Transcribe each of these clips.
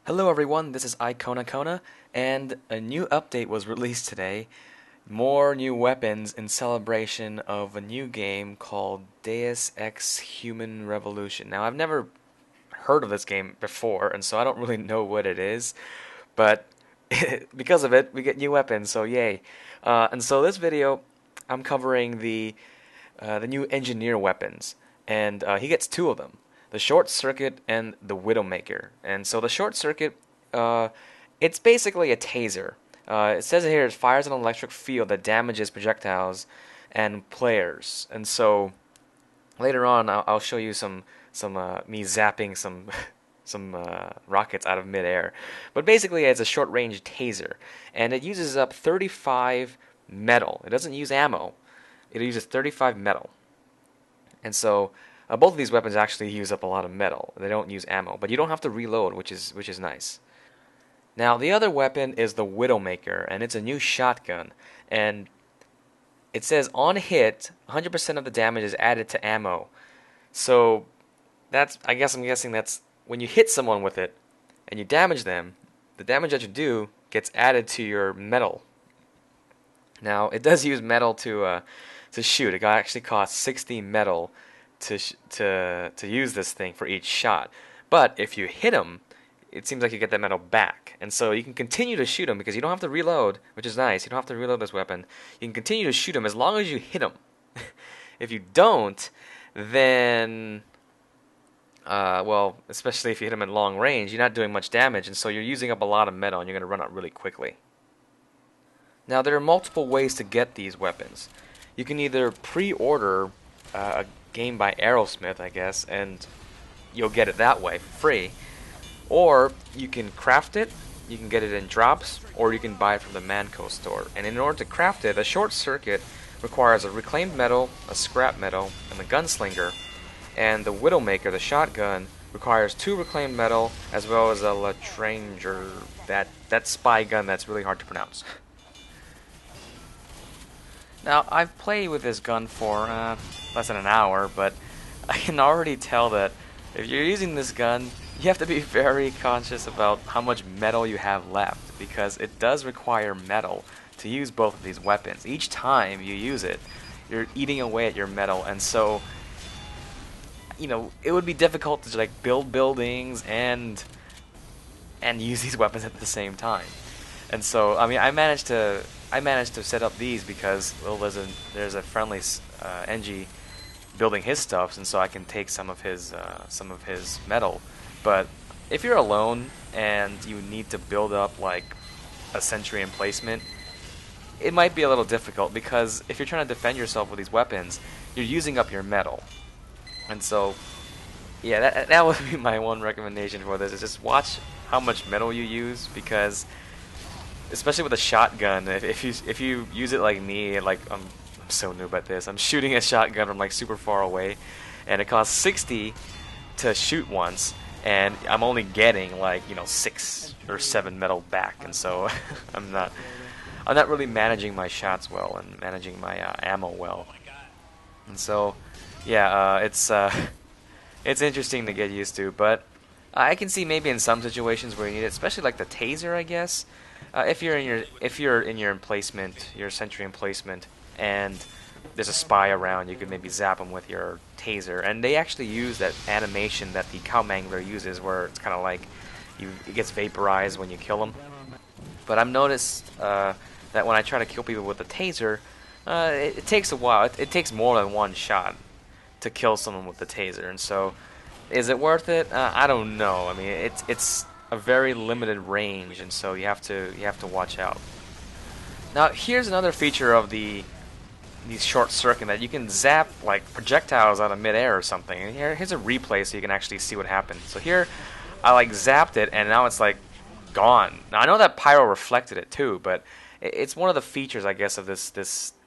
Hello everyone, this is Kona, and a new update was released today. More new weapons in celebration of a new game called Deus Ex Human Revolution. Now, I've never heard of this game before, and so I don't really know what it is, but because of it, we get new weapons, so yay. And so this video, I'm covering the new engineer weapons, and he gets two of them: the short circuit and the Widowmaker. And so the short circuit, it's basically a taser. It says here it fires an electric field that damages projectiles and players. And so later on, I'll show you some me zapping some some rockets out of midair. But basically, it's a short-range taser, and it uses up 35 metal. It doesn't use ammo. It uses 35 metal. And so both of these weapons actually use up a lot of metal. They don't use ammo, but you don't have to reload, which is nice. Now the other weapon is the Widowmaker, and it's a new shotgun. And it says on hit, 100% of the damage is added to ammo. So that's I'm guessing that's when you hit someone with it and you damage them, the damage that you do gets added to your metal. Now it does use metal to shoot. It actually costs 60 metal to use this thing for each shot. But if you hit them, it seems like you get that metal back, and so you can continue to shoot them because you don't have to reload, which is nice. You don't have to reload this weapon. You can continue to shoot them as long as you hit them. If you don't, then well, especially if you hit them at long range, you're not doing much damage, and so you're using up a lot of metal, and you're going to run out really quickly. Now, there are multiple ways to get these weapons. You can either pre-order a game by Aerosmith, I guess, and you'll get it that way for free. Or you can craft it, you can get it in drops, or you can buy it from the Mann Co store. And in order to craft it, a short circuit requires a reclaimed metal, a scrap metal, and a gunslinger. And the Widowmaker, the shotgun, requires 2 reclaimed metal, as well as a Latranger, that spy gun that's really hard to pronounce. Now, I've played with this gun for less than an hour, but I can already tell that if you're using this gun, you have to be very conscious about how much metal you have left, because it does require metal to use both of these weapons. Each time you use it, you're eating away at your metal, and so, you know, it would be difficult to like build buildings and use these weapons at the same time. And so, I mean, I managed to set up these because, well, there's a friendly NG building his stuff, and so I can take some of his metal. But if you're alone and you need to build up like a sentry emplacement, it might be a little difficult, because if you're trying to defend yourself with these weapons, you're using up your metal. And so, yeah, that would be my one recommendation for this, is just watch how much metal you use, because especially with a shotgun, if you use it like me, like I'm so noob at this. I'm shooting a shotgun from like super far away, and it costs 60 to shoot once, and I'm only getting like 6 or 7 metal back, and so I'm not really managing my shots well and managing my ammo well. And so, yeah, it's interesting to get used to, but I can see maybe in some situations where you need it, especially like the taser, I guess. If you're in your emplacement, your sentry emplacement, and there's a spy around, you could maybe zap them with your taser. And they actually use that animation that the Cowmangler uses, where it's kind of like it gets vaporized when you kill them. But I've noticed that when I try to kill people with the taser, it takes a while. It takes more than one shot to kill someone with the taser. And so, is it worth it? I don't know. I mean, it's a very limited range, and so you have to watch out. Now, here's another feature of these short circuit, that you can zap like projectiles out of midair or something. And here's a replay so you can actually see what happened. So here, I like zapped it, and now it's like gone. Now I know that pyro reflected it too, but it's one of the features, I guess, of this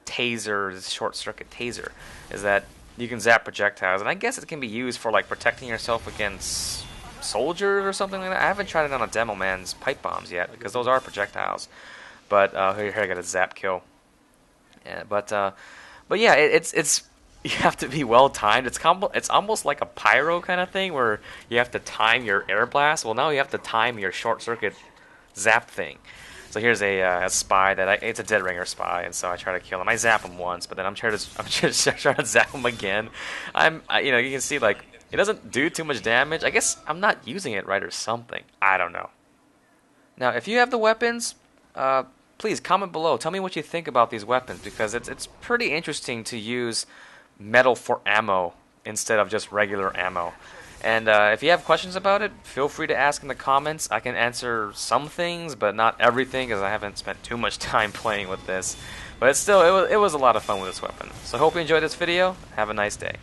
taser, this short circuit taser, is that you can zap projectiles, and I guess it can be used for like protecting yourself against soldiers or something like that. I haven't tried it on a demo man's pipe bombs yet, because those are projectiles. But here I got a zap kill. Yeah, but yeah, it's you have to be well timed. It's almost like a pyro kind of thing where you have to time your air blast. Well, now you have to time your short circuit zap thing. So here's a spy it's a dead ringer spy, and so I try to kill him. I zap him once, but then I'm just trying to zap him again. You can see like it doesn't do too much damage. I guess I'm not using it right or something. I don't know. Now, if you have the weapons, please comment below. Tell me what you think about these weapons, because it's pretty interesting to use metal for ammo instead of just regular ammo. And if you have questions about it, feel free to ask in the comments. I can answer some things, but not everything, because I haven't spent too much time playing with this. But it was a lot of fun with this weapon. So I hope you enjoyed this video. Have a nice day.